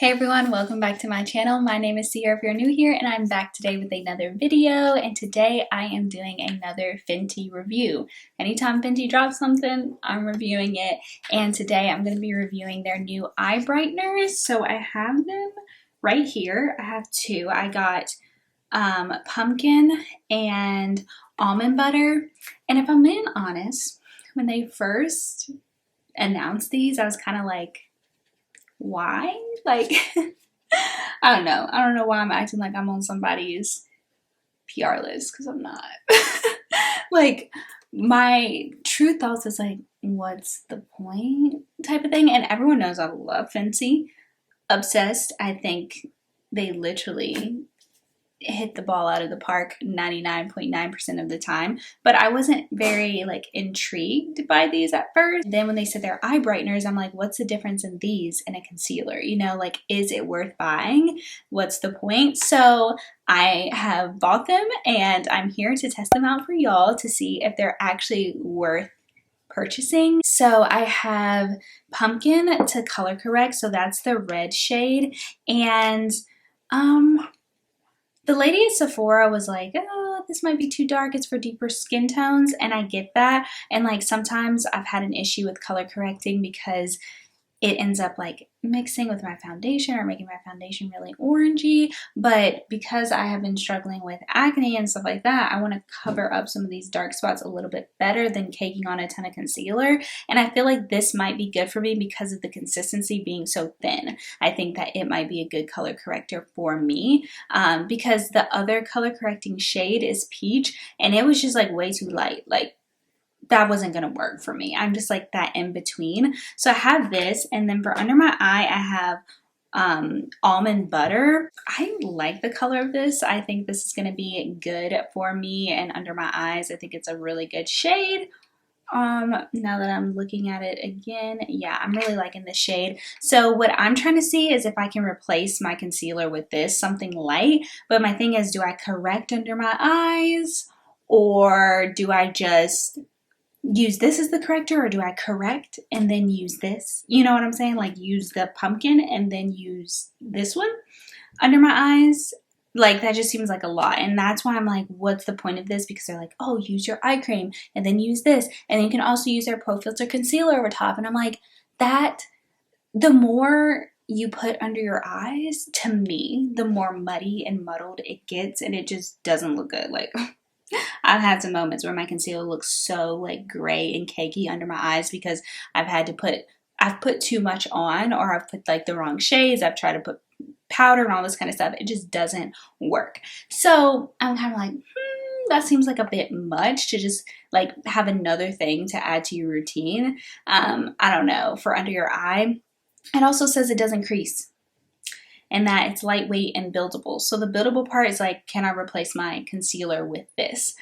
Hey everyone, welcome back to my channel. My name is Sierra if you're new here, and I'm back today with another video, and today I am doing another Fenty review. Anytime Fenty drops something, I'm reviewing it, and today I'm going to be reviewing their new eye brighteners. So I have them right here. I have two. I got pumpkin and almond butter, and if I'm being honest, when they first announced these, I was kind of like, why? Like, I don't know. I don't know why I'm acting like I'm on somebody's PR list, because I'm not. Like, my true thoughts is like, what's the point type of thing? And everyone knows I love Fenty. Obsessed. I think they literally hit the ball out of the park 99.9% of the time, but I wasn't very like intrigued by these at first. Then when they said they're eye brighteners, I'm like, what's the difference in these and a concealer? You know, like, is it worth buying? What's the point? So I have bought them, and I'm here to test them out for y'all to see if they're actually worth purchasing. So I have pumpkin to color correct, so that's the red shade, and the lady at Sephora was like, oh, this might be too dark. It's for deeper skin tones. And I get that. And like sometimes I've had an issue with color correcting because it ends up like mixing with my foundation or making my foundation really orangey. But because I have been struggling with acne and stuff like that, I want to cover up some of these dark spots a little bit better than caking on a ton of concealer. And I feel like this might be good for me because of the consistency being so thin. I think that it might be a good color corrector for me because the other color correcting shade is peach, and it was just like way too light. Like, that wasn't gonna work for me. I'm just like that in between. So I have this, and then for under my eye, I have almond butter. I like the color of this. I think this is gonna be good for me and under my eyes. I think it's a really good shade. Now that I'm looking at it again, yeah, I'm really liking the shade. So what I'm trying to see is if I can replace my concealer with this, something light. But my thing is, do I correct under my eyes, or do I just use this as the corrector, or do I correct and then use this? You know what I'm saying? Like, use the pumpkin and then use this one under my eyes. Like, that just seems like a lot. And that's why I'm like, what's the point of this? Because they're like, oh, use your eye cream and then use this. And then you can also use their Pro Filter concealer over top. And I'm like, that, the more you put under your eyes, to me, the more muddy and muddled it gets, and it just doesn't look good. Like, I've had some moments where my concealer looks so like gray and cakey under my eyes because I've put too much on, or I've put like the wrong shades. I've tried to put powder and all this kind of stuff. It just doesn't work. So I'm kind of like, that seems like a bit much to just like have another thing to add to your routine. I don't know, for under your eye. It also says it doesn't crease, and that it's lightweight and buildable. So the buildable part is like, can I replace my concealer with this?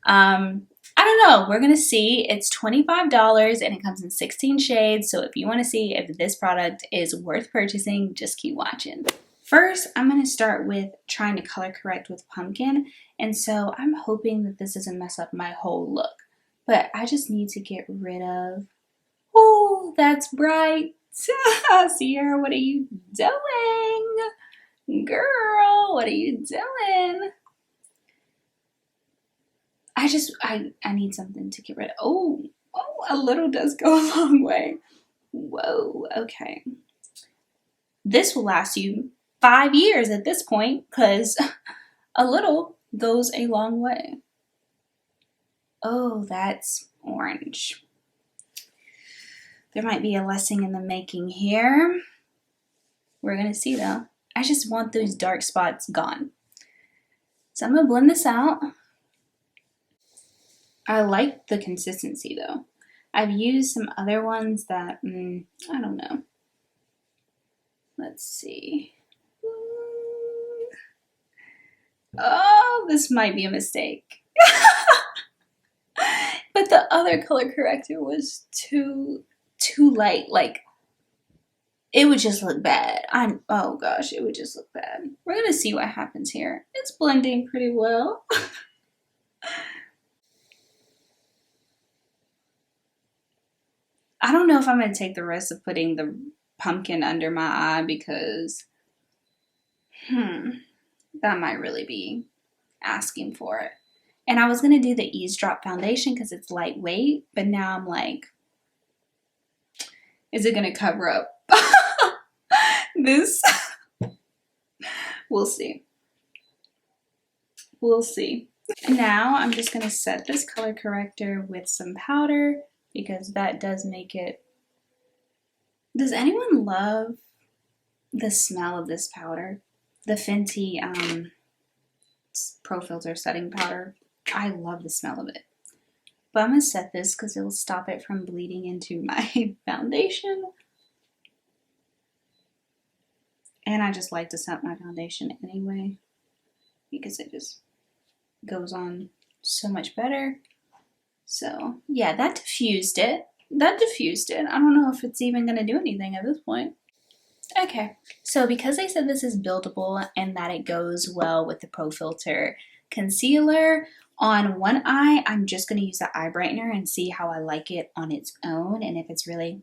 I don't know. We're going to see. It's $25 and it comes in 16 shades. So if you want to see if this product is worth purchasing, just keep watching. First, I'm going to start with trying to color correct with pumpkin. And so I'm hoping that this doesn't mess up my whole look. But I just need to get rid of, oh, that's bright. Sierra, what are you doing? Girl, what are you doing? I need something to get rid of. Oh, a little does go a long way. Whoa, okay. This will last you 5 years at this point, because a little goes a long way. Oh, that's orange. There might be a lesson in the making here. We're going to see, though. I just want those dark spots gone. So I'm going to blend this out. I like the consistency, though. I've used some other ones that, I don't know. Let's see. Oh, this might be a mistake. But the other color corrector was too light. Like, it would just look bad. Oh gosh, it would just look bad. We're gonna see what happens here. It's blending pretty well. I don't know if I'm gonna take the risk of putting the pumpkin under my eye because That might really be asking for it. And I was going to do the Eavesdrop foundation because it's lightweight, but now I'm like, is it going to cover up this? We'll see. We'll see. Now I'm just going to set this color corrector with some powder because that does make it. Does anyone love the smell of this powder? The Fenty Pro Filter setting powder. I love the smell of it. But I'm going to set this because it will stop it from bleeding into my foundation. And I just like to set my foundation anyway because it just goes on so much better. So yeah, that diffused it. I don't know if it's even going to do anything at this point. Okay, so because I said this is buildable and that it goes well with the Pro Filter concealer, on one eye, I'm just going to use the eye brightener and see how I like it on its own and if it's really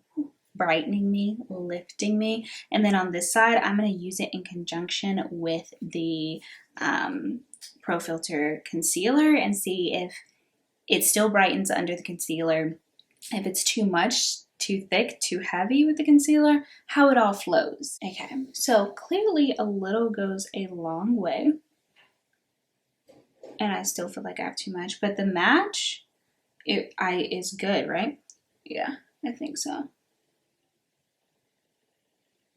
brightening me, lifting me. And then on this side, I'm going to use it in conjunction with the Pro Filter concealer and see if it still brightens under the concealer. If it's too much, too thick, too heavy with the concealer, how it all flows. Okay, so clearly a little goes a long way. And I still feel like I have too much, but the match is good, right? Yeah, I think so.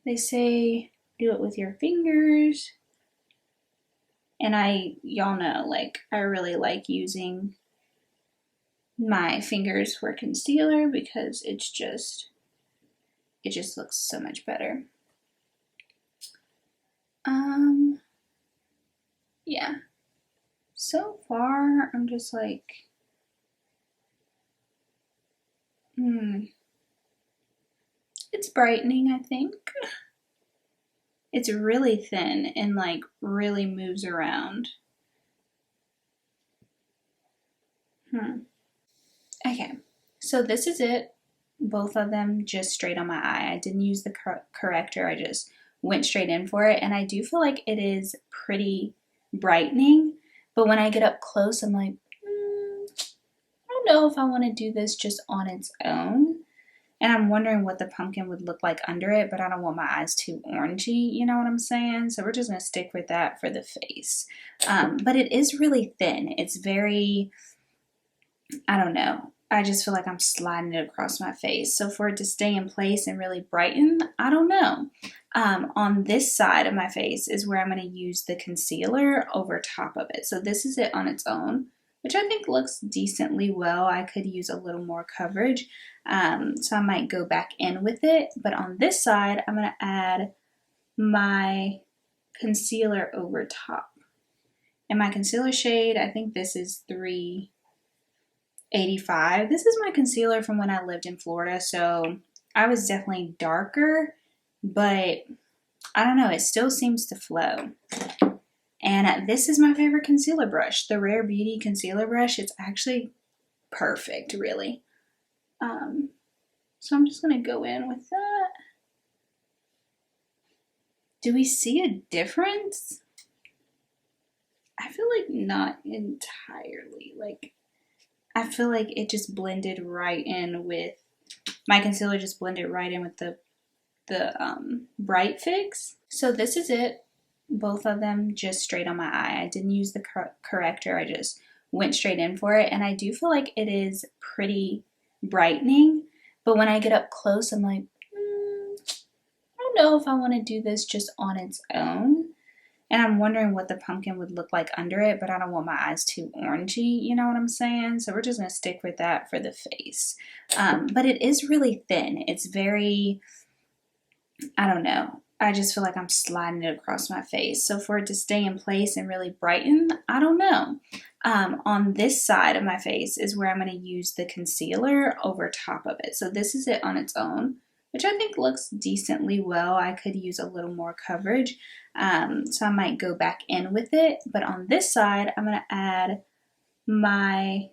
They say do it with your fingers. And y'all know, like, I really like using my fingers for concealer because it just looks so much better. Yeah. So far, I'm just like, it's brightening, I think. It's really thin and like really moves around. Okay, so this is it. Both of them just straight on my eye. I didn't use the corrector. I just went straight in for it. And I do feel like it is pretty brightening. But when I get up close, I'm like, I don't know if I want to do this just on its own. And I'm wondering what the pumpkin would look like under it, but I don't want my eyes too orangey, you know what I'm saying? So we're just going to stick with that for the face. But it is really thin. It's very, I don't know. I just feel like I'm sliding it across my face. So for it to stay in place and really brighten, I don't know. On this side of my face is where I'm going to use the concealer over top of it. So this is it on its own, which I think looks decently well. I could use a little more coverage. So I might go back in with it. But on this side, I'm going to add my concealer over top. And my concealer shade, I think this is 385. This is my concealer from when I lived in Florida, so I was definitely darker, but I don't know, it still seems to flow. And this is my favorite concealer brush, the Rare Beauty concealer brush. It's actually perfect, really. So I'm just going to go in with that. Do we see a difference? I feel like not entirely. Like, I feel like it just blended right in with, my concealer just blended right in with the Bright Fix. So this is it. Both of them just straight on my eye. I didn't use the corrector. I just went straight in for it. And I do feel like it is pretty brightening. But when I get up close, I'm like, I don't know if I want to do this just on its own. And I'm wondering what the pumpkin would look like under it, but I don't want my eyes too orangey, you know what I'm saying? So we're just going to stick with that for the face. But it is really thin. It's very, I don't know. I just feel like I'm sliding it across my face. So for it to stay in place and really brighten, I don't know. On this side of my face is where I'm going to use the concealer over top of it. So this is it on its own, which I think looks decently well. I could use a little more coverage. So I might go back in with it. But on this side, I'm going to add my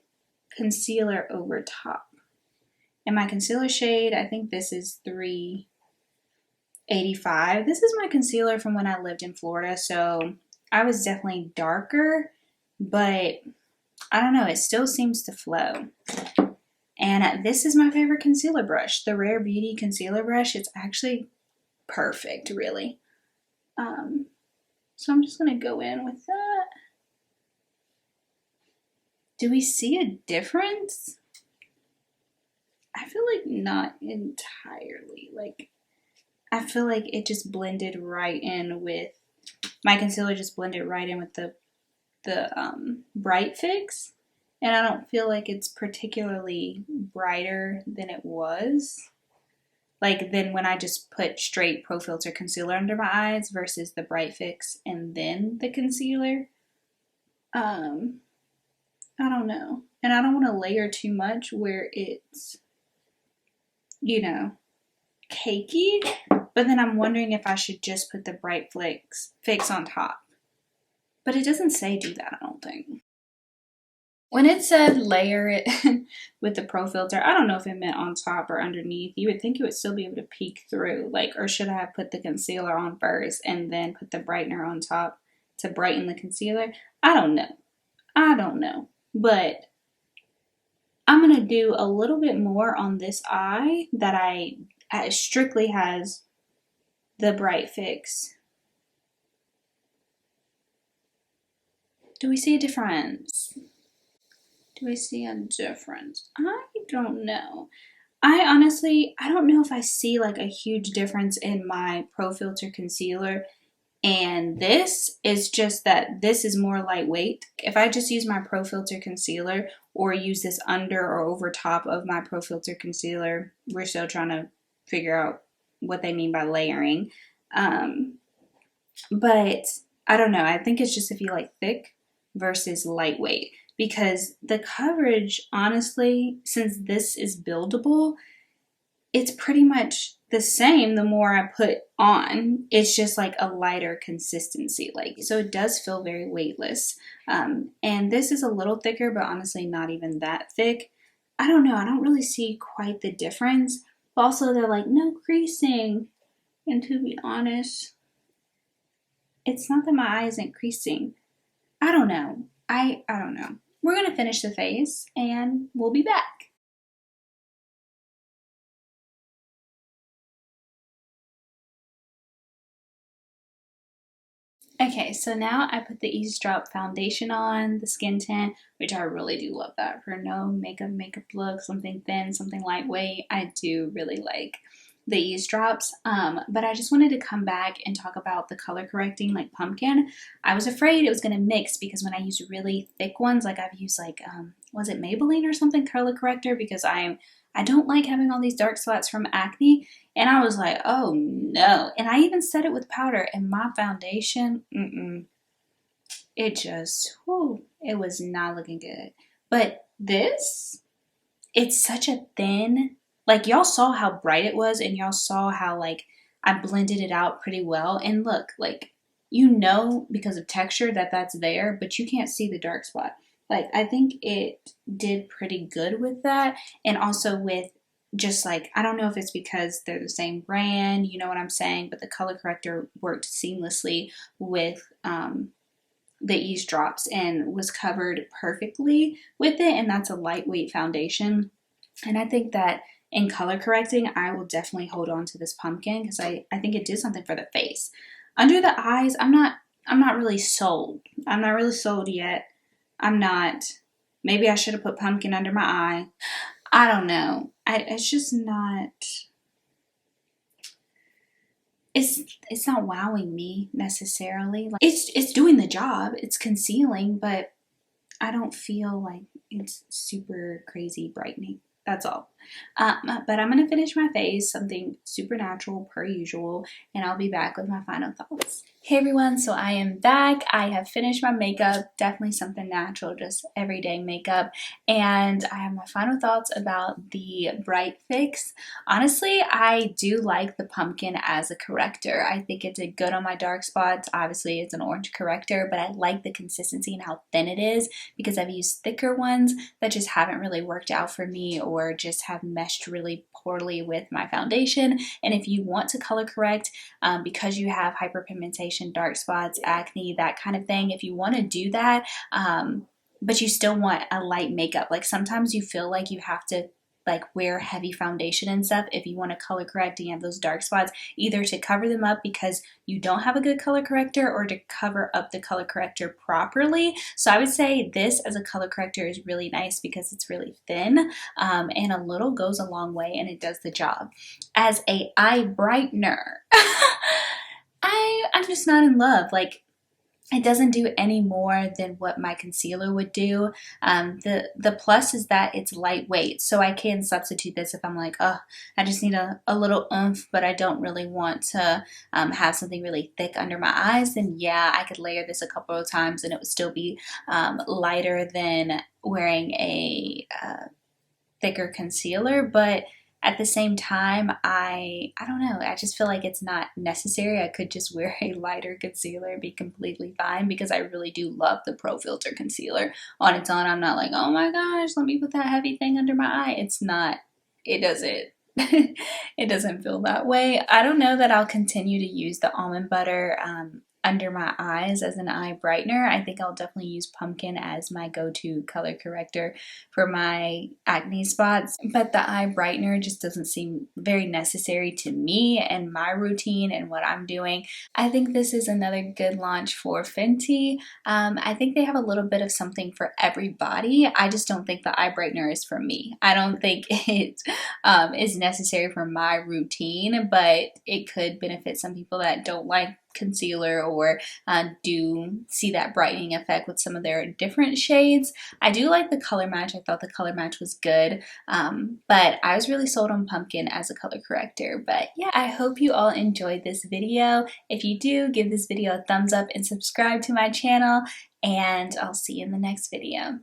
concealer over top. And my concealer shade, I think this is 385. 85. This is my concealer from when I lived in Florida, so I was definitely darker, but I don't know, it still seems to flow. And this is my favorite concealer brush, the Rare Beauty concealer brush. It's actually perfect, really. So I'm just going to go in with that. Do we see a difference? I feel like not entirely. Like, I feel like it just blended right in with, my concealer just blended right in with the Bright Fix. And I don't feel like it's particularly brighter than it was. Like then when I just put straight Pro Filter concealer under my eyes versus the Bright Fix and then the concealer. I don't know. And I don't want to layer too much where it's, you know, cakey. But then I'm wondering if I should just put the Bright Fix on top. But it doesn't say do that, I don't think. When it said layer it with the Pro Filter, I don't know if it meant on top or underneath. You would think it would still be able to peek through. Like, or should I have put the concealer on first and then put the brightener on top to brighten the concealer? I don't know. I don't know. But I'm going to do a little bit more on this eye that I strictly has the Bright Fix. Do we see a difference? Do we see a difference? I don't know. I honestly, I don't know if I see like a huge difference in my Pro Filter concealer. And this is just that this is more lightweight. If I just use my Pro Filter concealer or use this under or over top of my Pro Filter concealer, we're still trying to figure out what they mean by layering. But I don't know. I think it's just if you like thick versus lightweight. Because the coverage, honestly, since this is buildable, it's pretty much the same the more I put on. It's just like a lighter consistency. Like, so it does feel very weightless. And this is a little thicker, but honestly not even that thick. I don't know. I don't really see quite the difference. But also they're like, no creasing. And to be honest, it's not that my eye isn't creasing. I don't know. I don't know. We're going to finish the face and we'll be back. Okay, so now I put the Eavesdrop foundation on, the skin tint, which I really do love that for no makeup look, something thin, something lightweight. I do really like the Eavesdrops, but I just wanted to come back and talk about the color correcting like pumpkin. I was afraid it was going to mix because when I use really thick ones, like I've used like, was it Maybelline or something color corrector, because I don't like having all these dark spots from acne. And I was like, oh no. And I even said it with powder, and my foundation, it just, whew, it was not looking good. But this, it's such a thin, like y'all saw how bright it was, and y'all saw how like I blended it out pretty well. And look, like, you know, because of texture that that's there, but you can't see the dark spot. Like, I think it did pretty good with that. And also with just like, I don't know if it's because they're the same brand, you know what I'm saying, but the color corrector worked seamlessly with the Eavesdrops and was covered perfectly with it. And that's a lightweight foundation. And I think that in color correcting, I will definitely hold on to this pumpkin because I think it did something for the face. Under the eyes, I'm not really sold. I'm not really sold yet. I'm not. Maybe I should have put pumpkin under my eye. I don't know. It's just not. It's not wowing me necessarily. Like, it's doing the job. It's concealing, but I don't feel like it's super crazy brightening. That's all. But I'm going to finish my face, something super natural per usual, and I'll be back with my final thoughts. Hey everyone, so I am back. I have finished my makeup, definitely something natural, just everyday makeup, and I have my final thoughts about the Bright Fix. Honestly, I do like the pumpkin as a corrector. I think it did good on my dark spots. Obviously, it's an orange corrector, but I like the consistency and how thin it is because I've used thicker ones that just haven't really worked out for me or just have meshed really poorly with my foundation. And if you want to color correct, because you have hyperpigmentation, dark spots, acne, that kind of thing. If you want to do that, but you still want a light makeup, like sometimes you feel like you have to like wear heavy foundation and stuff if you want to color correct and you have those dark spots, either to cover them up because you don't have a good color corrector or to cover up the color corrector properly. So I would say this as a color corrector is really nice because it's really thin, and a little goes a long way and it does the job. As a eye brightener, I'm just not in love. Like, it doesn't do any more than what my concealer would do. The plus is that it's lightweight, so I can substitute this if I'm like, oh, I just need a little oomph, but I don't really want to have something really thick under my eyes. Then yeah, I could layer this a couple of times and it would still be lighter than wearing a thicker concealer, but at the same time, I don't know, I just feel like it's not necessary. I could just wear a lighter concealer and be completely fine because I really do love the Pro Filter concealer on its own. I'm not like, oh my gosh, let me put that heavy thing under my eye. It's not, it doesn't it doesn't feel that way. I don't know that I'll continue to use the almond butter under my eyes as an eye brightener. I think I'll definitely use pumpkin as my go-to color corrector for my acne spots, but the eye brightener just doesn't seem very necessary to me and my routine and what I'm doing. I think this is another good launch for Fenty. I think they have a little bit of something for everybody. I just don't think the eye brightener is for me. I don't think it is necessary for my routine, but it could benefit some people that don't like concealer or do see that brightening effect with some of their different shades. I do like the color match. I thought the color match was good, but I was really sold on pumpkin as a color corrector. But yeah, I hope you all enjoyed this video. If you do, give this video a thumbs up and subscribe to my channel, and I'll see you in the next video.